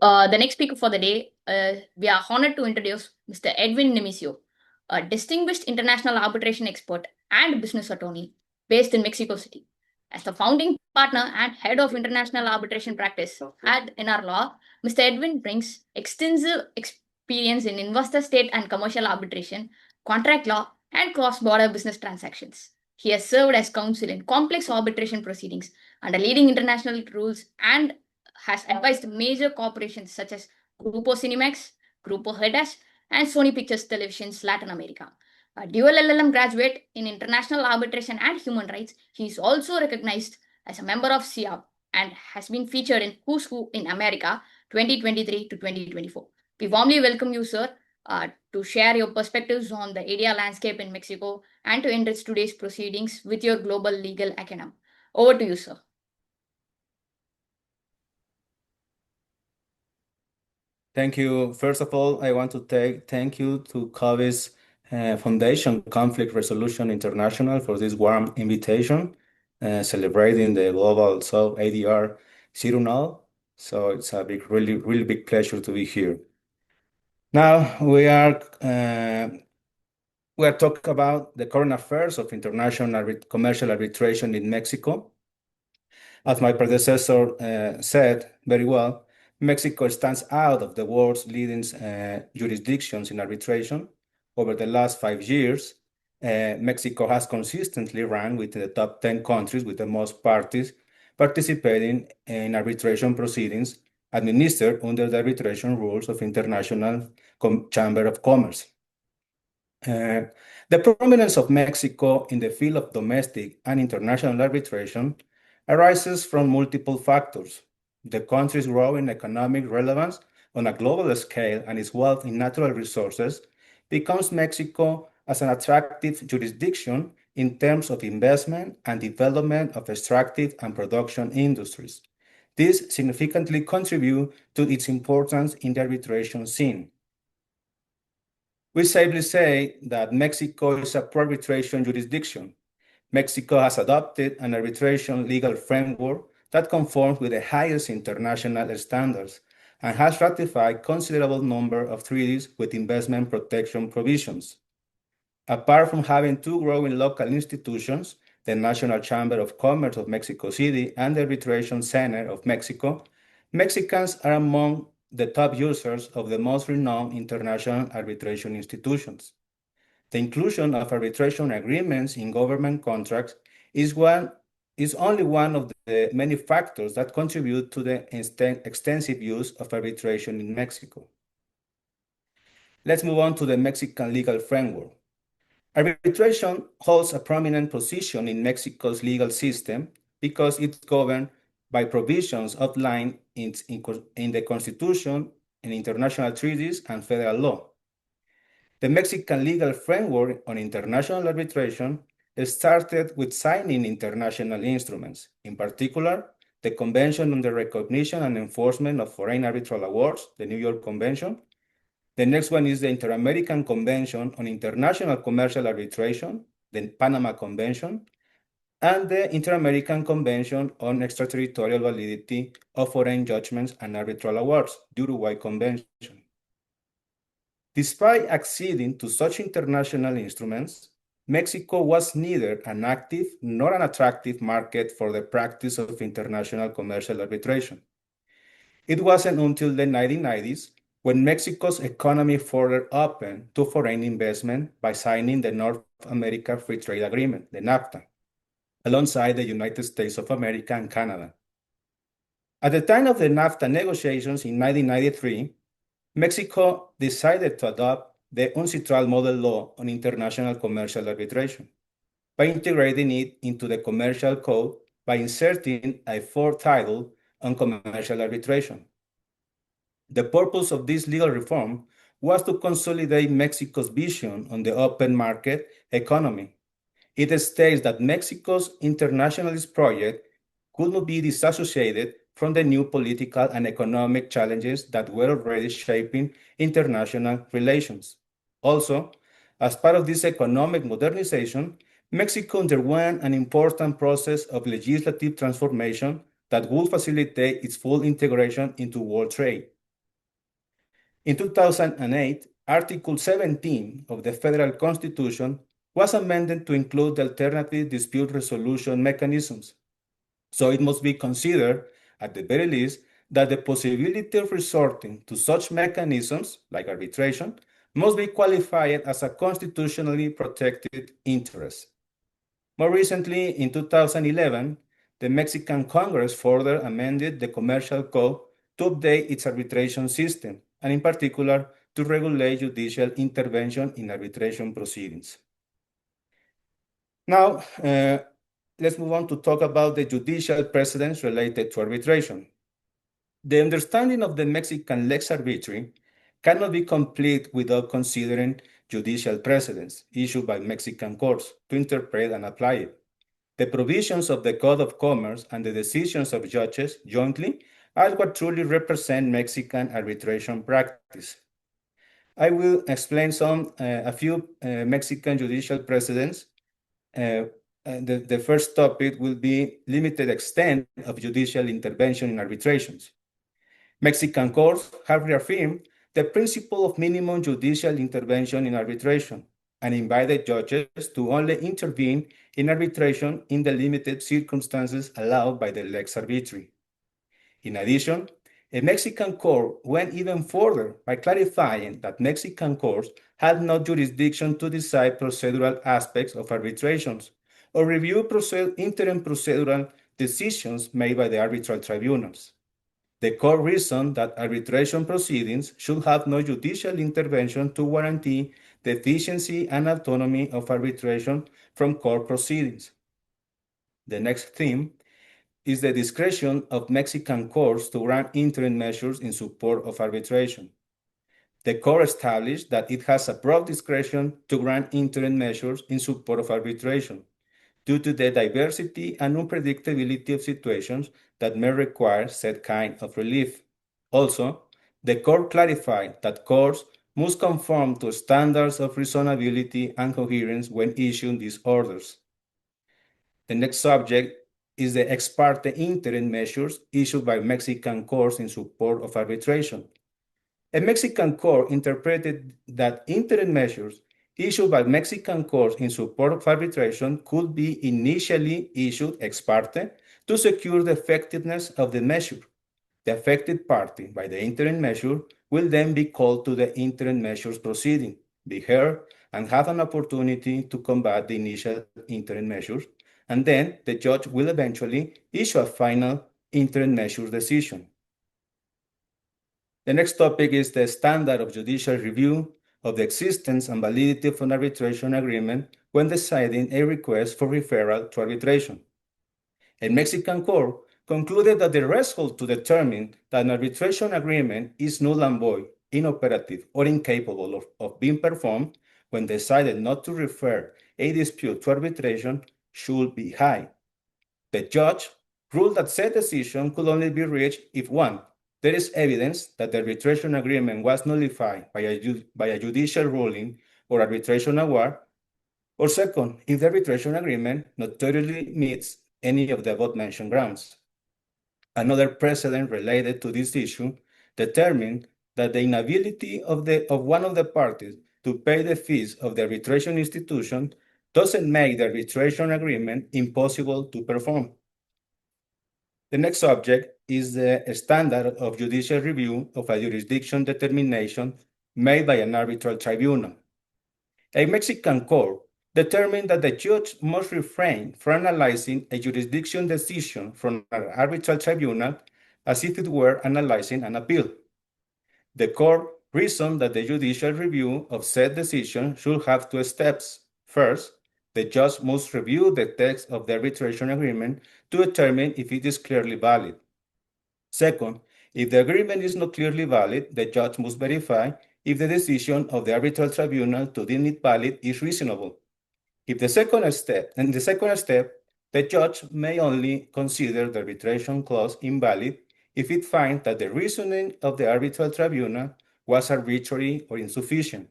The next speaker for the day, we are honored to introduce Mr. Edwin Nemesio, a distinguished international arbitration expert and business attorney based in Mexico City. As the founding partner and head of international arbitration practice at NR Law, Mr. Edwin brings extensive experience in investor, state, and commercial arbitration, contract law, and cross-border business transactions. He has served as counsel in complex arbitration proceedings under leading international rules and has advised major corporations such as Grupo Cinemax, Grupo Hedas, and Sony Pictures Televisions Latin America. A dual LLM graduate in international arbitration and human rights, he is also recognized as a member of SIAB and has been featured in Who's Who in America 2023 to 2024. We warmly welcome you, sir, to share your perspectives on the ADR landscape in Mexico and to enrich today's proceedings with your global legal acumen. Over to you, sir. Thank you. First of all, I want to thank you to Kovise Foundation Conflict Resolution International for this warm invitation, celebrating the Global South ADR THIRUNAAL. So it's a really big pleasure to be here. Now we are talking about the current affairs of international commercial arbitration in Mexico. As my predecessor said very well, Mexico stands out of the world's leading jurisdictions in arbitration. Over the last 5 years, Mexico has consistently ranked within the top 10 countries with the most parties participating in arbitration proceedings administered under the arbitration rules of International Chamber of Commerce. The prominence of Mexico in the field of domestic and international arbitration arises from multiple factors. The country's growing economic relevance on a global scale and its wealth in natural resources becomes Mexico as an attractive jurisdiction in terms of investment and development of extractive and production industries. This significantly contributes to its importance in the arbitration scene. We safely say that Mexico is a pro-arbitration jurisdiction. Mexico has adopted an arbitration legal framework that conforms with the highest international standards and has ratified a considerable number of treaties with investment protection provisions. Apart from having two growing local institutions, the National Chamber of Commerce of Mexico City and the Arbitration Center of Mexico, Mexicans are among the top users of the most renowned international arbitration institutions. The inclusion of arbitration agreements in government contracts is only one of the many factors that contribute to the extensive use of arbitration in Mexico. Let's move on to the Mexican legal framework. Arbitration holds a prominent position in Mexico's legal system because it's governed by provisions outlined in the Constitution, in international treaties, and federal law. The Mexican legal framework on international arbitration started with signing international instruments, in particular, the Convention on the Recognition and Enforcement of Foreign Arbitral Awards, the New York Convention. The next one is the Inter-American Convention on International Commercial Arbitration, the Panama Convention, and the Inter-American Convention on Extraterritorial Validity of Foreign Judgments and Arbitral Awards, the Uruguay Convention. Despite acceding to such international instruments, Mexico was neither an active nor an attractive market for the practice of international commercial arbitration. It wasn't until the 1990s when Mexico's economy further opened to foreign investment by signing the North America Free Trade Agreement, the NAFTA, alongside the United States of America and Canada. At the time of the NAFTA negotiations in 1993, Mexico decided to adopt the UNCITRAL model law on international commercial arbitration by integrating it into the commercial code by inserting a fourth title on commercial arbitration. The purpose of this legal reform was to consolidate Mexico's vision on the open market economy. It states that Mexico's internationalist project could not be disassociated from the new political and economic challenges that were already shaping international relations. Also, as part of this economic modernization, Mexico underwent an important process of legislative transformation that will facilitate its full integration into world trade. In 2008, Article 17 of the Federal Constitution was amended to include alternative dispute resolution mechanisms. So it must be considered, at the very least, that the possibility of resorting to such mechanisms, like arbitration, must be qualified as a constitutionally protected interest. More recently, in 2011, the Mexican Congress further amended the Commercial Code to update its arbitration system, and in particular, to regulate judicial intervention in arbitration proceedings. Now, let's move on to talk about the judicial precedents related to arbitration. The understanding of the Mexican lex arbitri cannot be complete without considering judicial precedents issued by Mexican courts to interpret and apply it. The provisions of the Code of Commerce and the decisions of judges jointly are what truly represent Mexican arbitration practice. I will explain a few Mexican judicial precedents. The first topic will be limited extent of judicial intervention in arbitrations. Mexican courts have reaffirmed the principle of minimum judicial intervention in arbitration and invited judges to only intervene in arbitration in the limited circumstances allowed by the lex arbitri. In addition, a Mexican court went even further by clarifying that Mexican courts had no jurisdiction to decide procedural aspects of arbitrations or review interim procedural decisions made by the arbitral tribunals. The court reasoned that arbitration proceedings should have no judicial intervention to guarantee the efficiency and autonomy of arbitration from court proceedings. The next theme is the discretion of Mexican courts to grant interim measures in support of arbitration. The court established that it has a broad discretion to grant interim measures in support of arbitration due to the diversity and unpredictability of situations that may require said kind of relief. Also, the court clarified that courts must conform to standards of reasonability and coherence when issuing these orders. The next subject is the ex parte interim measures issued by Mexican courts in support of arbitration. A Mexican court interpreted that interim measures issued by Mexican courts in support of arbitration could be initially issued ex parte to secure the effectiveness of the measure. The affected party by the interim measure will then be called to the interim measures proceeding, be heard, and have an opportunity to combat the initial interim measures, and then the judge will eventually issue a final interim measures decision. The next topic is the standard of judicial review of the existence and validity of an arbitration agreement when deciding a request for referral to arbitration. A Mexican court concluded that the threshold to determine that an arbitration agreement is null and void, inoperative, or incapable of being performed when decided not to refer a dispute to arbitration should be high. The judge ruled that said decision could only be reached if 1. There is evidence that the arbitration agreement was nullified by a judicial ruling or arbitration award, or 2, if the arbitration agreement notoriously meets any of the above-mentioned grounds. Another precedent related to this issue determined that the inability of one of the parties to pay the fees of the arbitration institution doesn't make the arbitration agreement impossible to perform. The next subject is the standard of judicial review of a jurisdiction determination made by an arbitral tribunal. A Mexican court determined that the judge must refrain from analyzing a jurisdiction decision from an arbitral tribunal as if it were analyzing an appeal. The court reasoned that the judicial review of said decision should have 2 steps. First, the judge must review the text of the arbitration agreement to determine if it is clearly valid. Second, if the agreement is not clearly valid, the judge must verify if the decision of the arbitral tribunal to deem it valid is reasonable. In the second step, the judge may only consider the arbitration clause invalid if it finds that the reasoning of the arbitral tribunal was arbitrary or insufficient.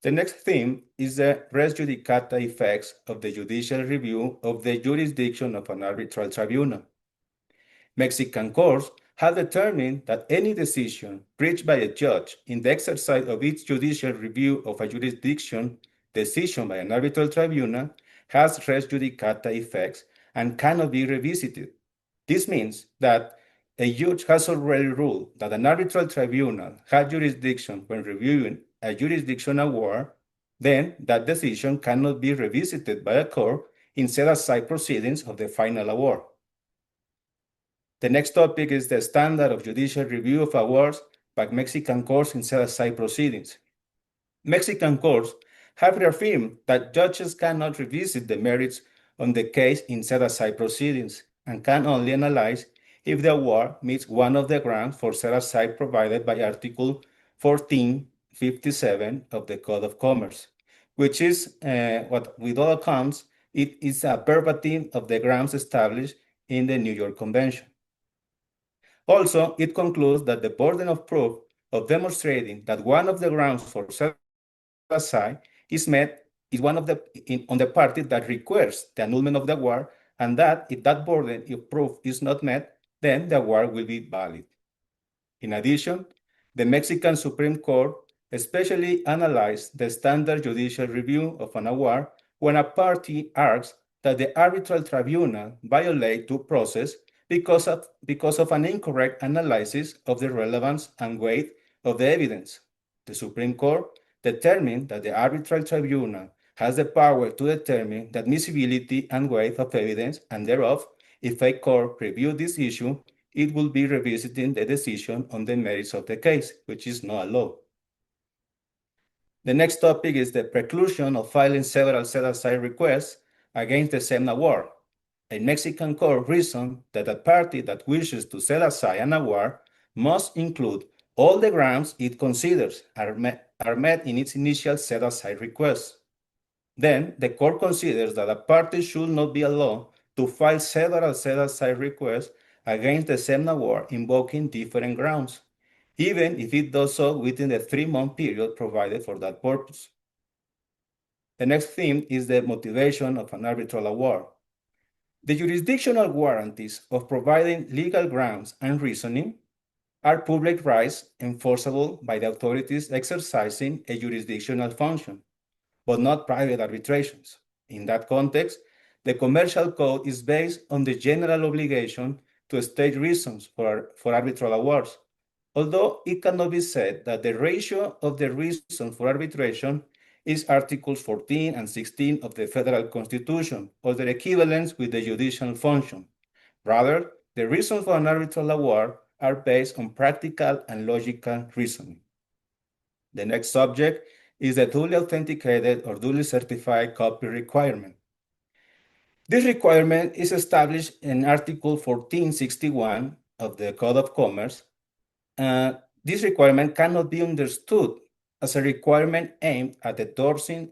The next theme is the res judicata effects of the judicial review of the jurisdiction of an arbitral tribunal. Mexican courts have determined that any decision reached by a judge in the exercise of its judicial review of a jurisdiction decision by an arbitral tribunal has res judicata effects and cannot be revisited. This means that a judge has already ruled that an arbitral tribunal had jurisdiction when reviewing a jurisdiction award, then that decision cannot be revisited by a court in set-aside proceedings of the final award. The next topic is the standard of judicial review of awards by Mexican courts in set-aside proceedings. Mexican courts have reaffirmed that judges cannot revisit the merits on the case in set-aside proceedings and can only analyze if the award meets one of the grounds for set-aside provided by Article 1457 of the Code of Commerce, which is what, with all accounts, it is a verbatim of the grounds established in the New York Convention. Also, it concludes that the burden of proof of demonstrating that one of the grounds for set-aside is met is one of on the party that requires the annulment of the award, and that if that burden of proof is not met, then the award will be valid. In addition, the Mexican Supreme Court especially analyzed the standard judicial review of an award when a party argues that the arbitral tribunal violates due process because of an incorrect analysis of the relevance and weight of the evidence. The Supreme Court determined that the arbitral tribunal has the power to determine the admissibility and weight of evidence, and thereof, if a court reviews this issue, it will be revisiting the decision on the merits of the case, which is not a law. The next topic is the preclusion of filing several set-aside requests against the same award. A Mexican court reasoned that a party that wishes to set aside an award must include all the grounds it considers are met in its initial set-aside request. Then, the court considers that a party should not be allowed to file several set-aside requests against the same award invoking different grounds, even if it does so within the 3-month period provided for that purpose. The next theme is the motivation of an arbitral award. The jurisdictional guarantees of providing legal grounds and reasoning are public rights enforceable by the authorities exercising a jurisdictional function, but not private arbitrations. In that context, the Commercial Code is based on the general obligation to state reasons for arbitral awards, although it cannot be said that the ratio of the reason for arbitration is Articles 14 and 16 of the Federal Constitution, or their equivalence with the judicial function. Rather, the reasons for an arbitral award are based on practical and logical reasoning. The next subject is the duly authenticated or duly certified copy requirement. This requirement is established in Article 1461 of the Code of Commerce. This requirement cannot be understood as a requirement aimed at endorsing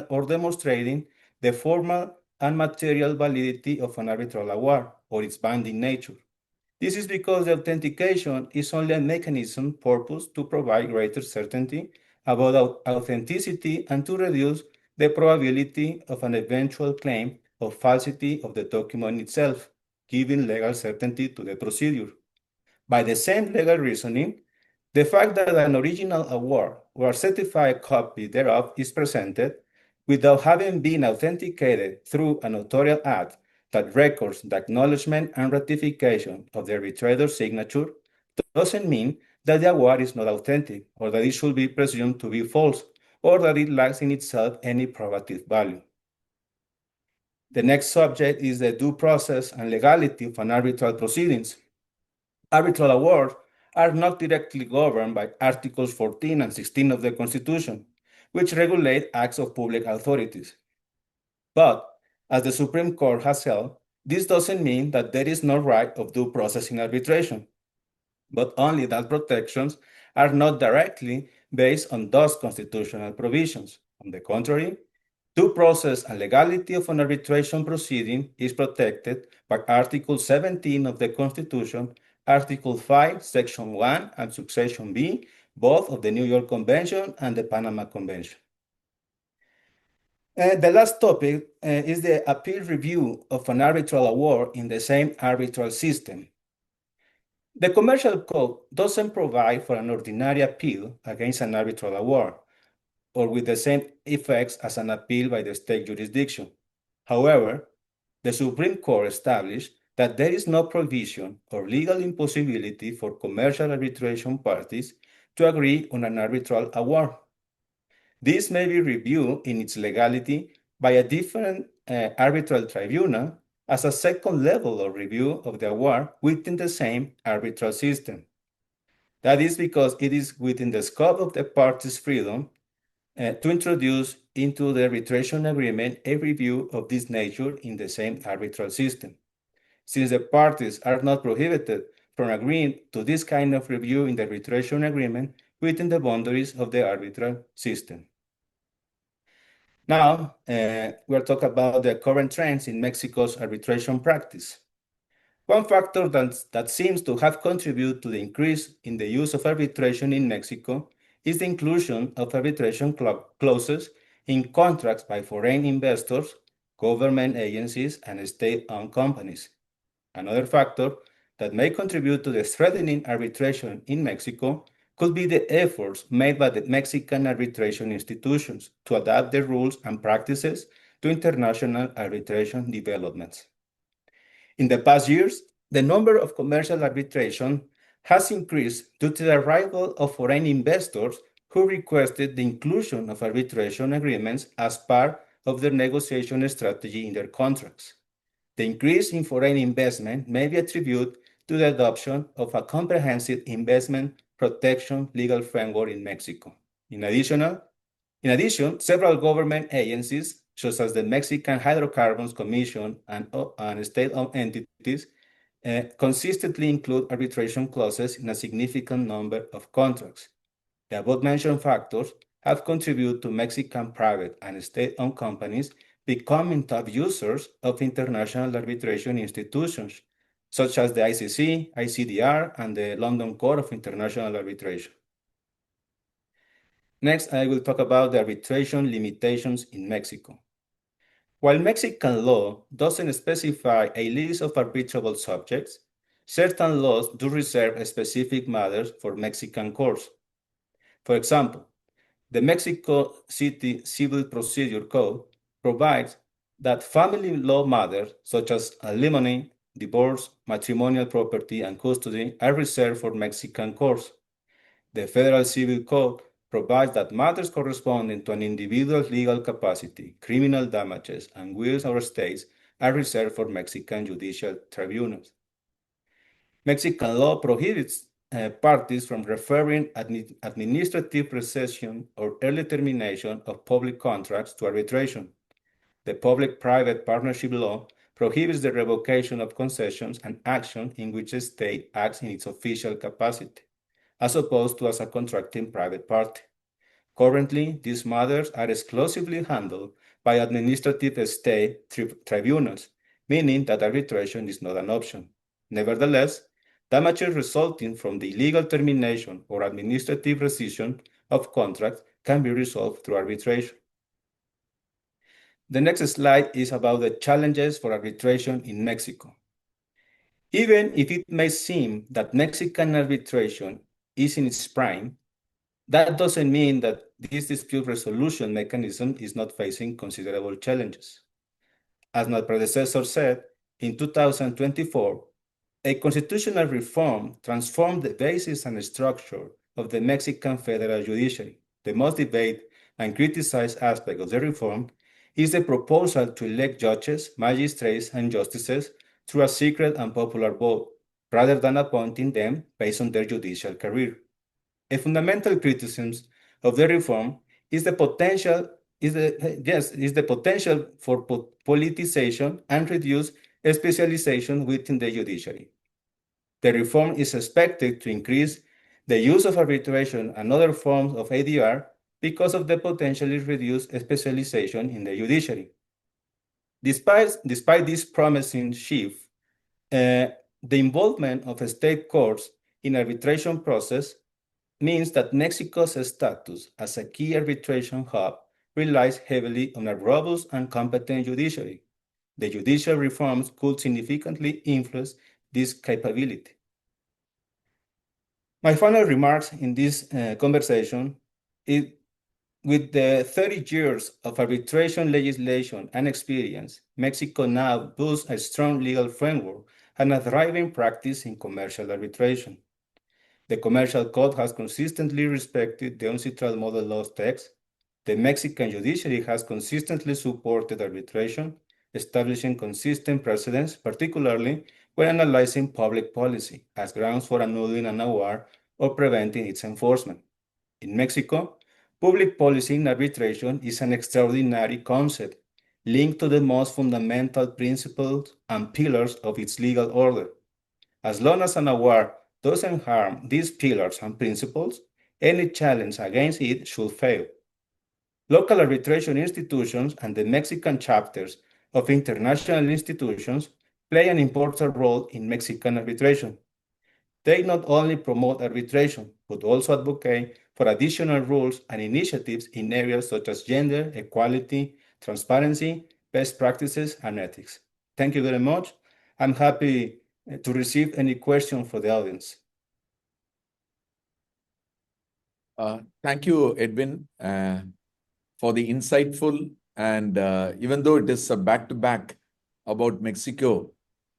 or demonstrating the formal and material validity of an arbitral award or its binding nature. This is because the authentication is only a mechanism purposed to provide greater certainty about authenticity and to reduce the probability of an eventual claim of falsity of the document itself, giving legal certainty to the procedure. By the same legal reasoning, the fact that an original award or a certified copy thereof is presented without having been authenticated through a notarial act that records the acknowledgement and ratification of the arbitrator's signature doesn't mean that the award is not authentic or that it should be presumed to be false or that it lacks in itself any probative value. The next subject is the due process and legality of an arbitral proceedings. Arbitral awards are not directly governed by Articles 14 and 16 of the Constitution, which regulate acts of public authorities. But, as the Supreme Court has held, this doesn't mean that there is no right of due process in arbitration, but only that protections are not directly based on those constitutional provisions. On the contrary, due process and legality of an arbitration proceeding is protected by Article 17 of the Constitution, Article 5, Section 1, and Subsection B, both of the New York Convention and the Panama Convention. The last topic is the appeal review of an arbitral award in the same arbitral system. The commercial code doesn't provide for an ordinary appeal against an arbitral award, or with the same effects as an appeal by the state jurisdiction. However, the Supreme Court established that there is no provision or legal impossibility for commercial arbitration parties to agree on an arbitral award. This may be reviewed in its legality by a different arbitral tribunal as a second level of review of the award within the same arbitral system. That is because it is within the scope of the parties' freedom to introduce into the arbitration agreement a review of this nature in the same arbitral system. Since the parties are not prohibited from agreeing to this kind of review in the arbitration agreement within the boundaries of the arbitral system. Now, we'll talk about the current trends in Mexico's arbitration practice. One factor that seems to have contributed to the increase in the use of arbitration in Mexico is the inclusion of arbitration clauses in contracts by foreign investors, government agencies, and state-owned companies. Another factor that may contribute to the strengthening arbitration in Mexico could be the efforts made by the Mexican arbitration institutions to adapt their rules and practices to international arbitration developments. In the past years, the number of commercial arbitration has increased due to the arrival of foreign investors who requested the inclusion of arbitration agreements as part of their negotiation strategy in their contracts. The increase in foreign investment may be attributed to the adoption of a comprehensive investment protection legal framework in Mexico. In addition, several government agencies, such as the Mexican Hydrocarbons Commission and state-owned entities, consistently include arbitration clauses in a significant number of contracts. The above-mentioned factors have contributed to Mexican private and state-owned companies becoming top users of international arbitration institutions, such as the ICC, ICDR, and the London Court of International Arbitration. Next, I will talk about the arbitration limitations in Mexico. While Mexican law doesn't specify a list of arbitrable subjects, certain laws do reserve specific matters for Mexican courts. For example, the Mexico City Civil Procedure Code provides that family law matters such as alimony, divorce, matrimonial property, and custody are reserved for Mexican courts. The Federal Civil Code provides that matters corresponding to an individual's legal capacity, criminal damages, and wills or estates are reserved for Mexican judicial tribunals. Mexican law prohibits parties from referring administrative recession or early termination of public contracts to arbitration. The public-private partnership law prohibits the revocation of concessions and action in which a state acts in its official capacity, as opposed to as a contracting private party. Currently, these matters are exclusively handled by administrative state tribunals, meaning that arbitration is not an option. Nevertheless, damages resulting from the illegal termination or administrative rescission of contracts can be resolved through arbitration. The next slide is about the challenges for arbitration in Mexico. Even if it may seem that Mexican arbitration is in its prime, that doesn't mean that this dispute resolution mechanism is not facing considerable challenges. As my predecessor said, in 2024, a constitutional reform transformed the basis and structure of the Mexican federal judiciary. The most debated and criticized aspect of the reform is the proposal to elect judges, magistrates, and justices through a secret and popular vote, rather than appointing them based on their judicial career. A fundamental criticism of the reform is the potential for politicization and reduced specialization within the judiciary. The reform is expected to increase the use of arbitration and other forms of ADR because of the potentially reduced specialization in the judiciary. Despite this promising shift, the involvement of state courts in arbitration process means that Mexico's status as a key arbitration hub relies heavily on a robust and competent judiciary. The judicial reforms could significantly influence this capability. My final remarks in this conversation is with the 30 years of arbitration legislation and experience, Mexico now boasts a strong legal framework and a thriving practice in commercial arbitration. The Commercial Code has consistently respected the UNCITRAL model law text. The Mexican judiciary has consistently supported arbitration, establishing consistent precedents, particularly when analyzing public policy as grounds for annulling an award or preventing its enforcement. In Mexico, public policy in arbitration is an extraordinary concept linked to the most fundamental principles and pillars of its legal order. As long as an award doesn't harm these pillars and principles, any challenge against it should fail. Local arbitration institutions and the Mexican chapters of international institutions play an important role in Mexican arbitration. They not only promote arbitration, but also advocate for additional rules and initiatives in areas such as gender, equality, transparency, best practices, and ethics. Thank you very much. I'm happy to receive any questions for the audience. Thank you, Edwin, for the insightful and even though it is a back-to-back about Mexico,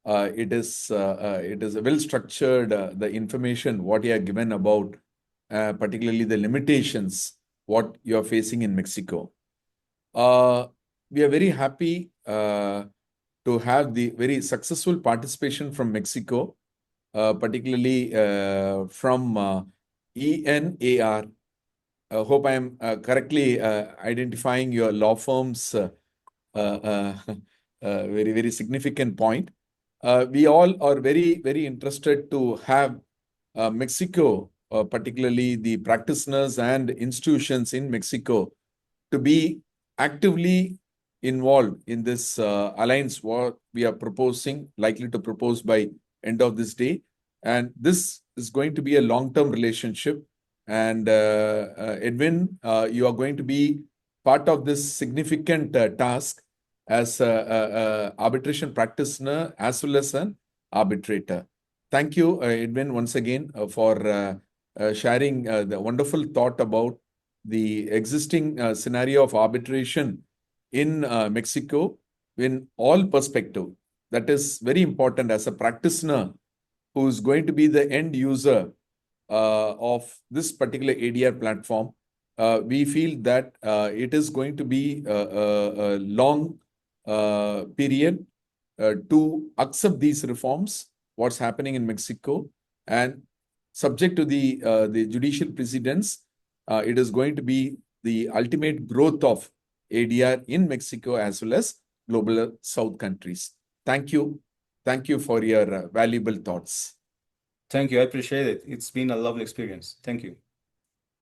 it is a well-structured, the information, what you are given about, particularly the limitations, what you are facing in Mexico. We are very happy to have the very successful participation from Mexico, particularly from ENAR. I hope I am correctly identifying your law firm's very, very significant point. We all are very, very interested to have Mexico, particularly the practitioners and institutions in Mexico, to be actively involved in this alliance what we are proposing, likely to propose by end of this day. And this is going to be a long-term relationship. And Edwin, you are going to be part of this significant task as an arbitration practitioner as well as an arbitrator. Thank you, Edwin, once again for sharing the wonderful thought about the existing scenario of arbitration in Mexico in all perspective. That is very important as a practitioner who is going to be the end user of this particular ADR platform. We feel that it is going to be a long period to accept these reforms, what's happening in Mexico, and subject to the judicial precedents, it is going to be the ultimate growth of ADR in Mexico as well as global South countries. Thank you. Thank you for your valuable thoughts. Thank you. I appreciate it. It's been a lovely experience. Thank you.